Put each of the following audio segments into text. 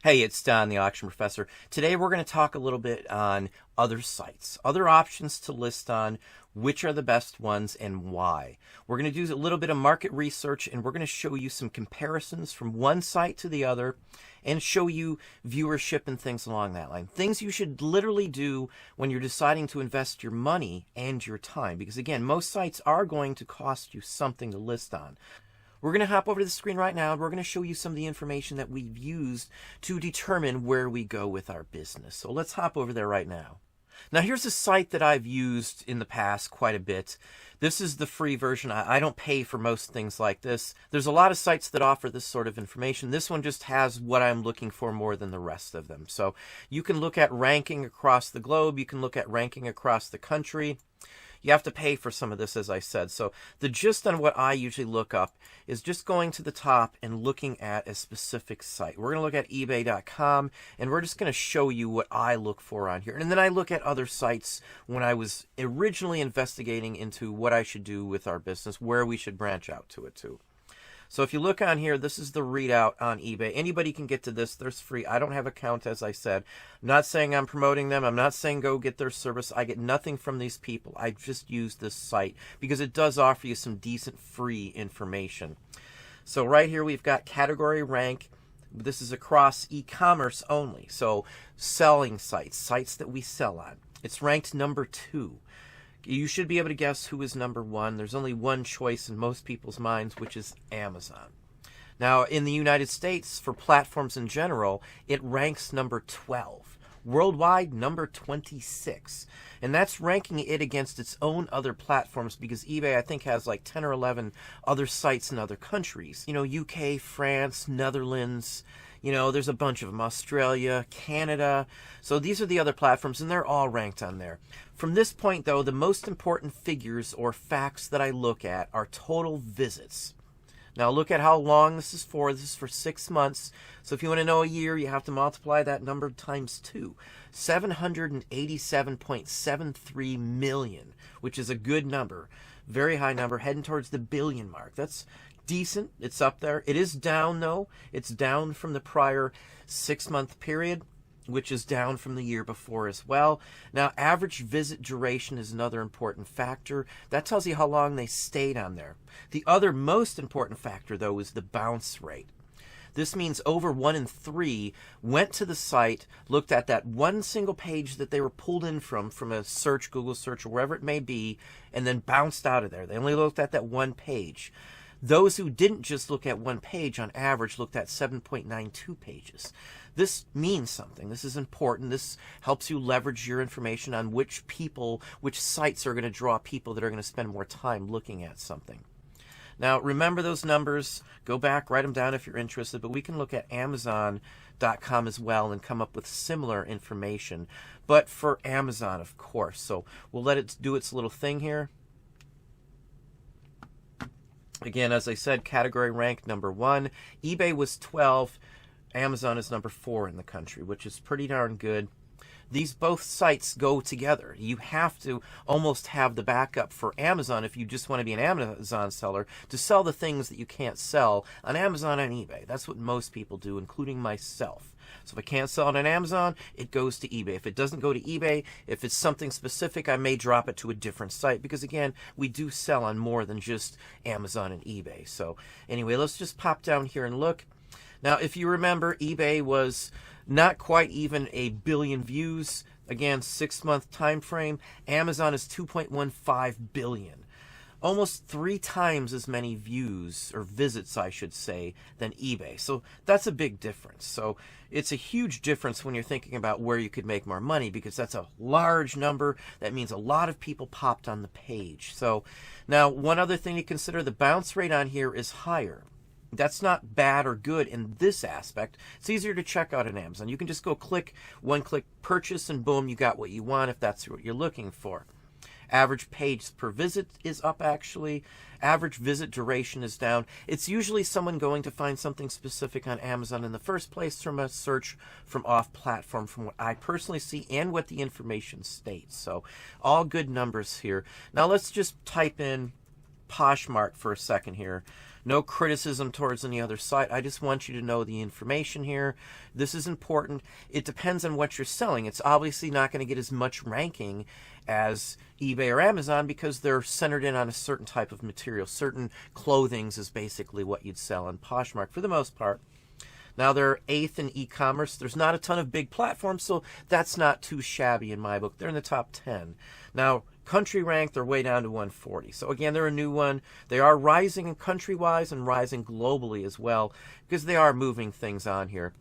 Hey, it's Don, the Auction Professor. Today we're going to talk a little bit on other sites, other options to list on, which are the best ones and why. We're going to do a little bit of market research and we're going to show you some comparisons from one site to the other and show you viewership and things along that line. Things you should literally do when you're deciding to invest your money and your time. Because again, most sites are going to cost you something to list on. We're going to hop over to the screen right now and we're going to show you some of the information that we've used to determine where we go with our business. So let's hop over there right now. Now here's a site that I've used in the past quite a bit. This is the free version. I don't pay for most things like this. There's a lot of sites that offer this sort of information. This one just has what I'm looking for more than the rest of them. So you can look at ranking across the globe. You can look at ranking across the country. You have to pay for some of this, as I said. So the gist on what I usually look up is just going to the top and looking at a specific site. We're going to look at ebay.com, and we're just going to show you what I look for on here. And then I look at other sites when I was originally investigating into what I should do with our business, where we should branch out to it to. So if you look on here, this is the readout on eBay. Anybody can get to this. There's free. I don't have an account, as I said. I'm not saying I'm promoting them. I'm not saying go get their service. I get nothing from these people. I just use this site because it does offer you some decent free information. So right here we've got category rank. This is across e-commerce only. So selling sites, sites that we sell on. It's ranked number 2. You should be able to guess who is number 1. There's only one choice in most people's minds, which is Amazon. Now, in the United States, for platforms in general, it ranks number 12. Worldwide, number 26. And that's ranking it against its own other platforms because eBay, I think, has like 10 or 11 other sites in other countries. You know, UK, France, Netherlands. You know, there's a bunch of them. Australia, Canada. So these are the other platforms, and they're all ranked on there. From this point, though, the most important figures or facts that I look at are total visits. Now, look at how long this is for. This is for 6 months. So if you want to know a year, you have to multiply that number times 2. 787.73 million, which is a good number. Very high number, heading towards the billion mark. That's decent. It's up there. It is down, though. It's down from the prior 6-month period, which is down from the year before as well. Now, average visit duration is another important factor. That tells you how long they stayed on there. The other most important factor, though, is the bounce rate. This means over 1 in 3 went to the site, looked at that one single page that they were pulled in from a search, Google search, or wherever it may be, and then bounced out of there. They only looked at that one page. Those who didn't just look at one page, on average, looked at 7.92 pages. This means something. This is important. This helps you leverage your information on which sites are going to draw people that are going to spend more time looking at something. Now, remember those numbers. Go back, write them down if you're interested, but we can look at Amazon.com as well and come up with similar information, but for Amazon, of course. So we'll let it do its little thing here. Again, as I said, category rank number 1. eBay was 12. Amazon is number 4 in the country, which is pretty darn good. These both sites go together. You have to almost have the backup for Amazon if you just want to be an Amazon seller to sell the things that you can't sell on Amazon and eBay. That's what most people do, including myself. So if I can't sell it on Amazon, it goes to eBay. If it doesn't go to eBay, if it's something specific, I may drop it to a different site because, again, we do sell on more than just Amazon and eBay. So anyway, let's just pop down here and look. Now, if you remember, eBay was not quite even a billion views. Again, 6-month time frame. Amazon is 2.15 billion. Almost 3 times as many views, or visits, I should say, than eBay. So that's a big difference. So it's a huge difference when you're thinking about where you could make more money because that's a large number. That means a lot of people popped on the page. So now, one other thing to consider, the bounce rate on here is higher. That's not bad or good in this aspect. It's easier to check out on Amazon. You can just go one-click purchase, and boom, you got what you want if that's what you're looking for. Average page per visit is up, actually. Average visit duration is down. It's usually someone going to find something specific on Amazon in the first place from a search from off-platform, from what I personally see and what the information states. So all good numbers here. Now let's just type in Poshmark for a second here. No criticism towards any other site. I just want you to know the information here. This is important. It depends on what you're selling. It's obviously not going to get as much ranking as eBay or Amazon because they're centered in on a certain type of material. Certain clothings is basically what you'd sell on Poshmark for the most part. Now they're 8th in e-commerce. There's not a ton of big platforms, so that's not too shabby in my book. They're in the top 10. Now, country rank, they're way down to 140. So again, they're a new one. They are rising in country-wise and rising globally as well because they are moving things on here.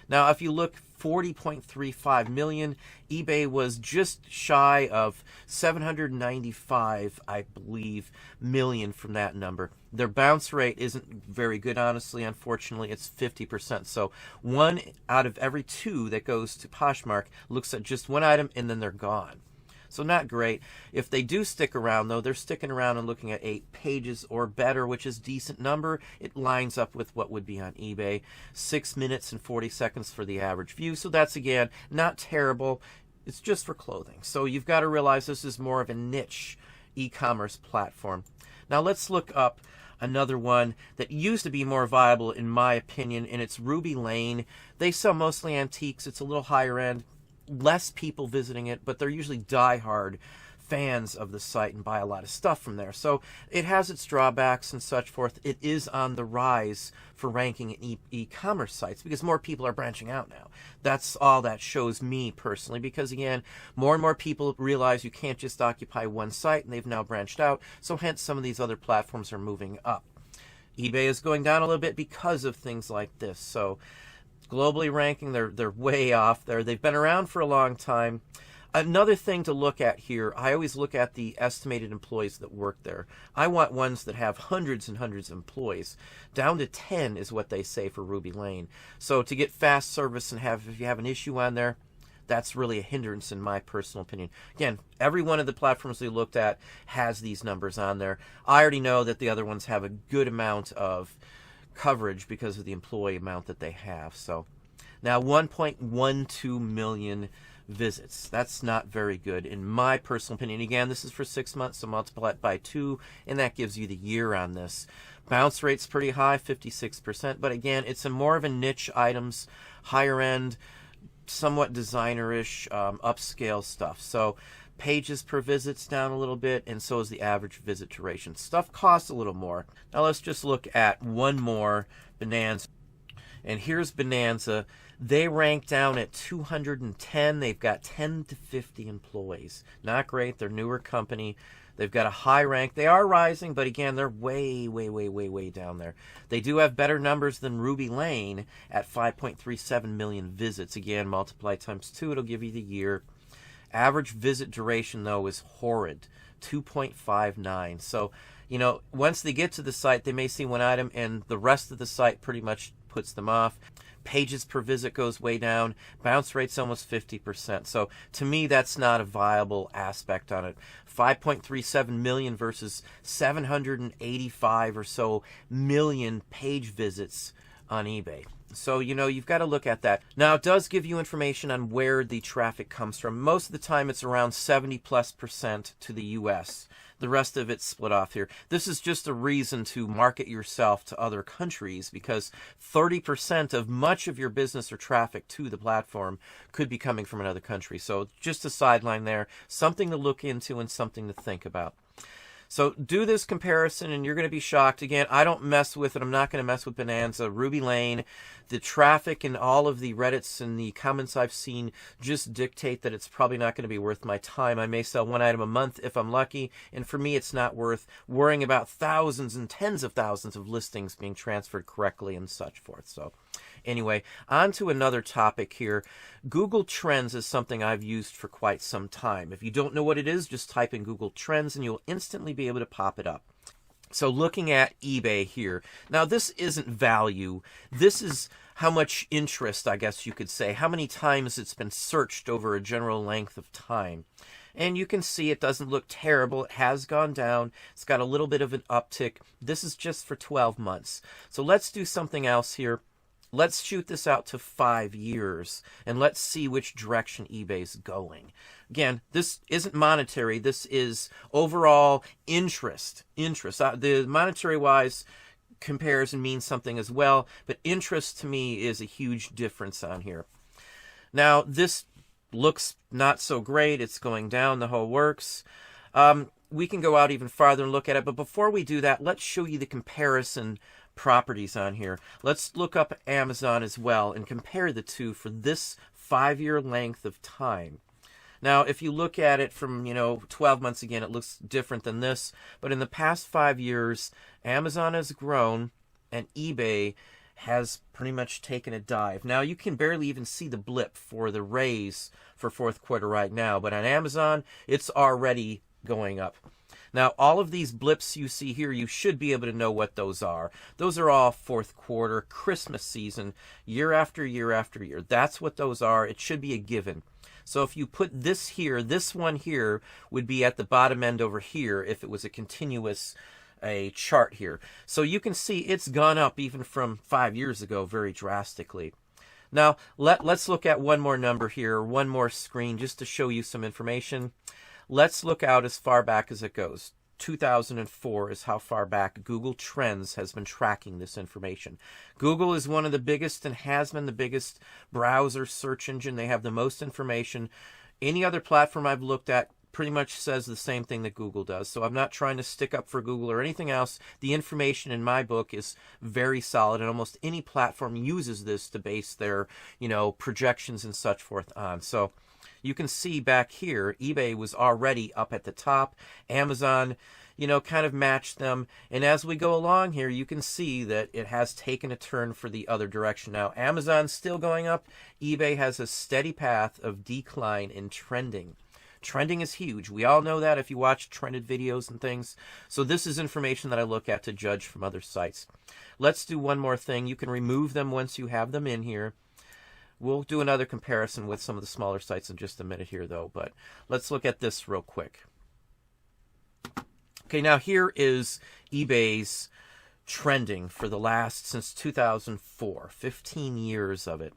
Now, if you look 40.35 million, eBay was just shy of 795, I believe, million from that number. Their bounce rate isn't very good, honestly. Unfortunately, it's 50%. So 1 out of every 2 that goes to Poshmark looks at just one item and then they're gone. So not great. If they do stick around, though, they're sticking around and looking at 8 pages or better, which is a decent number. It lines up with what would be on eBay. 6 minutes and 40 seconds for the average view. So that's, again, not terrible. It's just for clothing. So you've got to realize this is more of a niche e-commerce platform. Now let's look up another one that used to be more viable, in my opinion, and it's Ruby Lane. They sell mostly antiques. It's a little higher end. Less people visiting it, but they're usually die-hard fans of the site and buy a lot of stuff from there. So it has its drawbacks and such forth. It is on the rise for ranking in e-commerce sites because more people are branching out now. That's all that shows me personally because, again, more and more people realize you can't just occupy one site, and they've now branched out. So hence some of these other platforms are moving up. eBay is going down a little bit because of things like this. So globally ranking, they're way off there. They've been around for a long time. Another thing to look at here, I always look at the estimated employees that work there. I want ones that have hundreds and hundreds of employees. Down to 10 is what they say for Ruby Lane. So to get fast service and if you have an issue on there, that's really a hindrance in my personal opinion. Again, every one of the platforms we looked at has these numbers on there. I already know that the other ones have a good amount of coverage because of the employee amount that they have. So now 1.12 million visits. That's not very good in my personal opinion. Again, this is for 6 months, so multiply it by 2, and that gives you the year on this. Bounce rate's pretty high, 56%, but again, it's a more of a niche items, higher end, somewhat designer-ish, upscale stuff. So pages per visit's down a little bit, and so is the average visit duration. Stuff costs a little more. Now let's just look at one more, Bonanza. And here's Bonanza. They rank down at 210. They've got 10 to 50 employees. Not great. They're a newer company. They've got a high rank. They are rising, but again, they're way, way, way, way, way down there. They do have better numbers than Ruby Lane at 5.37 million visits. Again, multiply times 2, it'll give you the year. Average visit duration, though, is horrid, 2.59. So, you know, once they get to the site, they may see one item, and the rest of the site pretty much puts them off. Pages per visit goes way down. Bounce rate's almost 50%. So to me, that's not a viable aspect on it. 5.37 million versus 785 or so million page visits on eBay. So, you know, you've got to look at that. Now, it does give you information on where the traffic comes from. Most of the time, it's around 70+% to the U.S. The rest of it's split off here. This is just a reason to market yourself to other countries because 30% of much of your business or traffic to the platform could be coming from another country. So just a sideline there, something to look into and something to think about. So do this comparison and you're going to be shocked. Again, I don't mess with it. I'm not going to mess with Bonanza. Ruby Lane, the traffic and all of the Reddits and the comments I've seen just dictate that it's probably not going to be worth my time. I may sell one item a month if I'm lucky. And for me, it's not worth worrying about thousands and tens of thousands of listings being transferred correctly and such forth. So anyway, on to another topic here. Google Trends is something I've used for quite some time. If you don't know what it is, just type in Google Trends and you'll instantly be able to pop it up. So looking at eBay here. Now this isn't value. This is how much interest, I guess you could say, how many times it's been searched over a general length of time. And you can see it doesn't look terrible. It has gone down. It's got a little bit of an uptick. This is just for 12 months. So let's do something else here. Let's shoot this out to 5 years, and let's see which direction eBay's going. Again, this isn't monetary. This is overall interest. The monetary-wise comparison means something as well, but interest to me is a huge difference on here. Now, this looks not so great. It's going down, the whole works. We can go out even farther and look at it, but before we do that, let's show you the comparison properties on here. Let's look up Amazon as well and compare the two for this 5-year length of time. Now, if you look at it from, 12 months again, it looks different than this. But in the past 5 years, Amazon has grown and eBay has pretty much taken a dive. Now, you can barely even see the blip for the raise for fourth quarter right now. But on Amazon, it's already going up. Now, all of these blips you see here, you should be able to know what those are. Those are all fourth quarter, Christmas season, year after year after year. That's what those are. It should be a given. So if you put this here, this one here would be at the bottom end over here if it was a continuous chart here. So you can see it's gone up even from 5 years ago very drastically. Now, let's look at one more number here, one more screen, just to show you some information. Let's look out as far back as it goes. 2004 is how far back Google Trends has been tracking this information. Google is one of the biggest and has been the biggest browser search engine. They have the most information. Any other platform I've looked at pretty much says the same thing that Google does. So I'm not trying to stick up for Google or anything else. The information in my book is very solid, and almost any platform uses this to base their, projections and such forth on. So you can see back here, eBay was already up at the top. Amazon, kind of matched them. And as we go along here, you can see that it has taken a turn for the other direction. Now, Amazon's still going up. eBay has a steady path of decline in trending. Trending is huge. We all know that if you watch trended videos and things. So this is information that I look at to judge from other sites. Let's do one more thing. You can remove them once you have them in here. We'll do another comparison with some of the smaller sites in just a minute here, though. But let's look at this real quick. Okay, now here is eBay's trending for the last, since 2004, 15 years of it.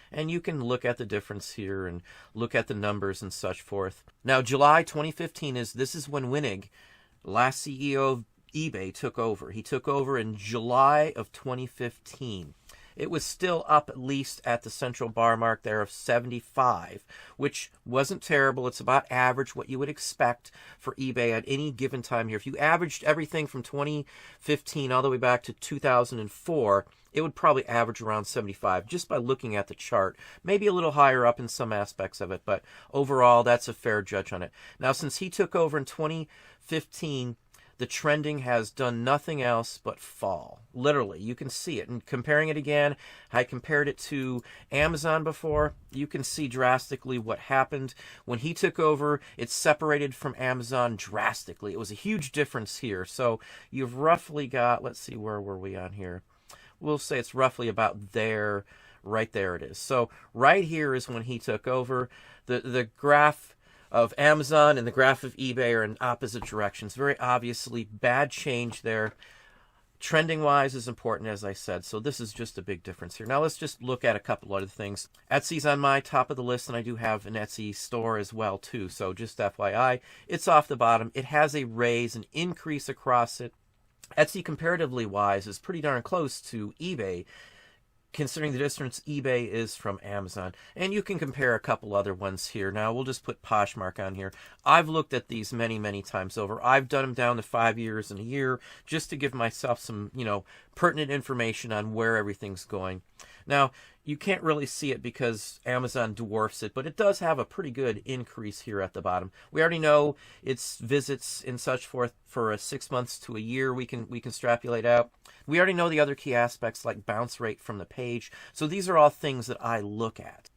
And you can look at the difference here and look at the numbers and such forth. Now, July 2015 this is when Winnig, last CEO of eBay, took over. He took over in July of 2015. It was still up at least at the central bar mark there of 75, which wasn't terrible. It's about average, what you would expect for eBay at any given time here. If you averaged everything from 2015 all the way back to 2004, it would probably average around 75 just by looking at the chart. Maybe a little higher up in some aspects of it, but overall, that's a fair judge on it. Now, since he took over in 2015, the trending has done nothing else but fall. Literally, you can see it. And comparing it again, I compared it to Amazon before. You can see drastically what happened. When he took over, it separated from Amazon drastically. It was a huge difference here. So you've roughly got, let's see, where were we on here? We'll say it's roughly about there. Right there it is. So right here is when he took over. The graph of Amazon and the graph of eBay are in opposite directions. Very obviously bad change there. Trending wise is important, as I said. So this is just a big difference here. Now let's just look at a couple other things. Etsy's on my top of the list, and I do have an Etsy store as well too. So just FYI, it's off the bottom. It has a raise, an increase across it. Etsy, comparatively wise, is pretty darn close to eBay, considering the distance eBay is from Amazon. And you can compare a couple other ones here. Now, we'll just put Poshmark on here. I've looked at these many, many times over. I've done them down to 5 years and a year just to give myself some, pertinent information on where everything's going. Now, you can't really see it because Amazon dwarfs it, but it does have a pretty good increase here at the bottom. We already know its visits and such forth for 6 months to a year we can extrapolate out. We already know the other key aspects like bounce rate from the page. So these are all things that I look at.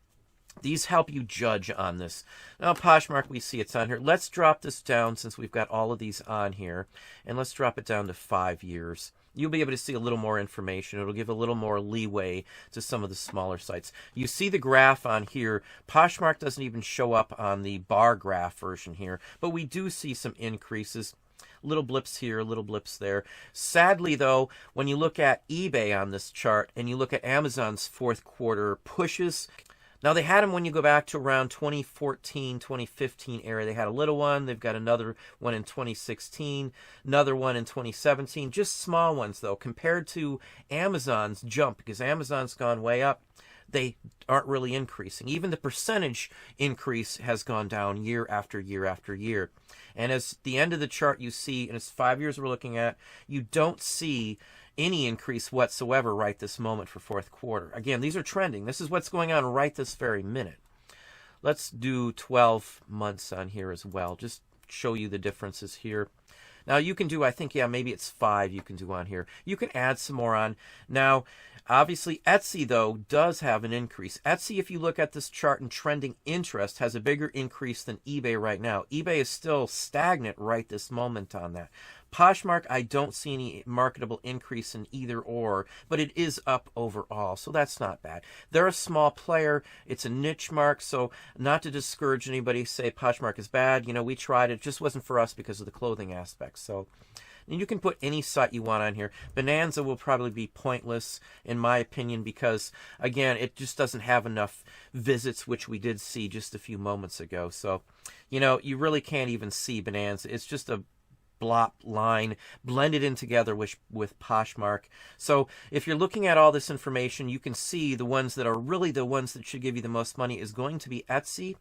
These help you judge on this. Now, Poshmark, we see it's on here. Let's drop this down since we've got all of these on here. And let's drop it down to 5 years. You'll be able to see a little more information. It'll give a little more leeway to some of the smaller sites. You see the graph on here. Poshmark doesn't even show up on the bar graph version here, but we do see some increases. little blips here, little blips there. Sadly, though, when you look at eBay on this chart and you look at Amazon's fourth quarter pushes, now they had them when you go back to around 2014, 2015 area. They had a little one. They've got another one in 2016, another one in 2017. Just small ones, though, compared to Amazon's jump, because Amazon's gone way up. They aren't really increasing. Even the percentage increase has gone down year after year after year. And as the end of the chart you see, and it's 5 years we're looking at, you don't see any increase whatsoever right this moment for fourth quarter. Again, these are trending. This is what's going on right this very minute. Let's do 12 months on here as well. Just show you the differences here. Now you can do, I think, yeah, maybe it's 5 you can do on here. You can add some more on. Now, obviously, Etsy, though, does have an increase. Etsy, if you look at this chart in trending interest, has a bigger increase than eBay right now. eBay is still stagnant right this moment on that. Poshmark, I don't see any marketable increase in either or, but it is up overall, so that's not bad. They're a small player. It's a niche mark, so not to discourage anybody, say Poshmark is bad. You know, we tried it. It just wasn't for us because of the clothing aspect. So, and you can put any site you want on here. Bonanza will probably be pointless, in my opinion, because, again, it just doesn't have enough visits, which we did see just a few moments ago. So, you know, you really can't even see Bonanza. It's just a blop line blended in together with Poshmark. So if you're looking at all this information, you can see the ones that are really the ones that should give you the most money is going to be Etsy,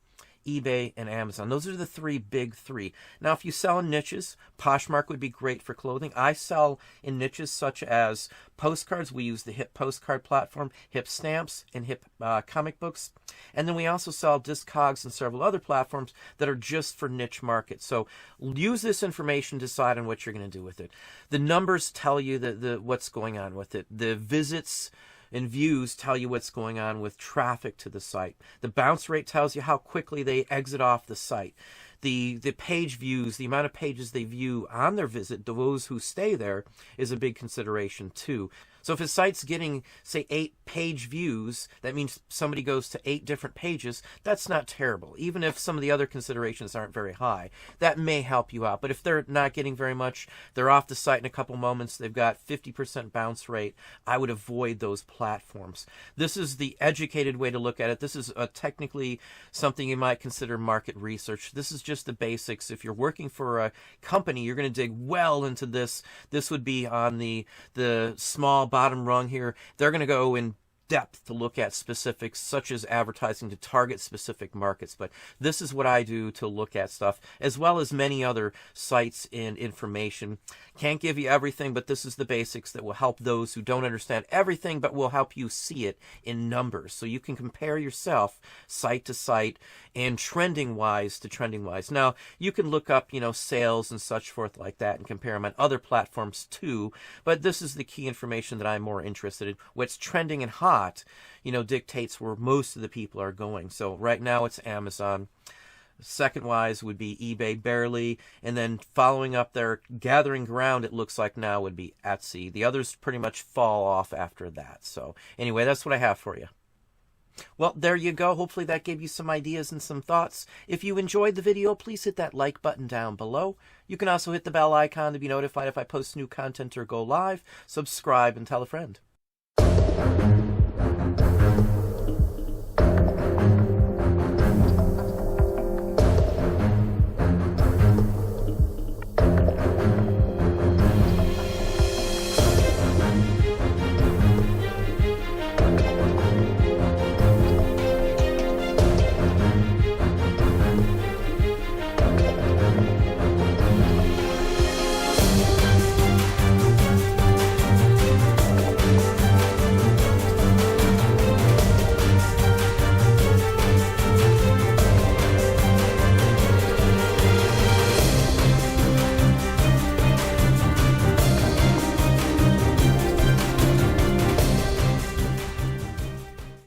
eBay, and Amazon. Those are the big three. Now, if you sell in niches, Poshmark would be great for clothing. I sell in niches such as postcards. We use the Hip postcard platform, Hip stamps, and Hip comic books. And then we also sell Discogs and several other platforms that are just for niche markets. So use this information to decide on what you're going to do with it. The numbers tell you what's going on with it. The visits and views tell you what's going on with traffic to the site. The bounce rate tells you how quickly they exit off the site. The page views, the amount of pages they view on their visit, those who stay there, is a big consideration too. So if a site's getting, say, 8 page views, that means somebody goes to 8 different pages. That's not terrible. Even if some of the other considerations aren't very high, that may help you out. But if they're not getting very much, they're off the site in a couple moments, they've got 50% bounce rate, I would avoid those platforms. This is the educated way to look at it. This is technically something you might consider market research. This is just the basics. If you're working for a company, you're going to dig well into this. This would be on the small bottom rung here. They're going to go in depth to look at specifics such as advertising to target specific markets. But this is what I do to look at stuff, as well as many other sites and information. Can't give you everything, but this is the basics that will help those who don't understand everything, but will help you see it in numbers. So you can compare yourself site to site and trending wise to trending wise. Now, you can look up, you know, sales and such forth like that and compare them on other platforms too. But this is the key information that I'm more interested in. What's trending and hot, you know, dictates where most of the people are going. So right now it's Amazon. Second wise would be eBay, barely, and then following up there, gathering ground, it looks like now would be Etsy. The others pretty much fall off after that. So anyway, that's what I have for you. Well, there you go. Hopefully that gave you some ideas and some thoughts. If you enjoyed the video, please hit that like button down below. You can also hit the bell icon to be notified if I post new content or go live. Subscribe and tell a friend.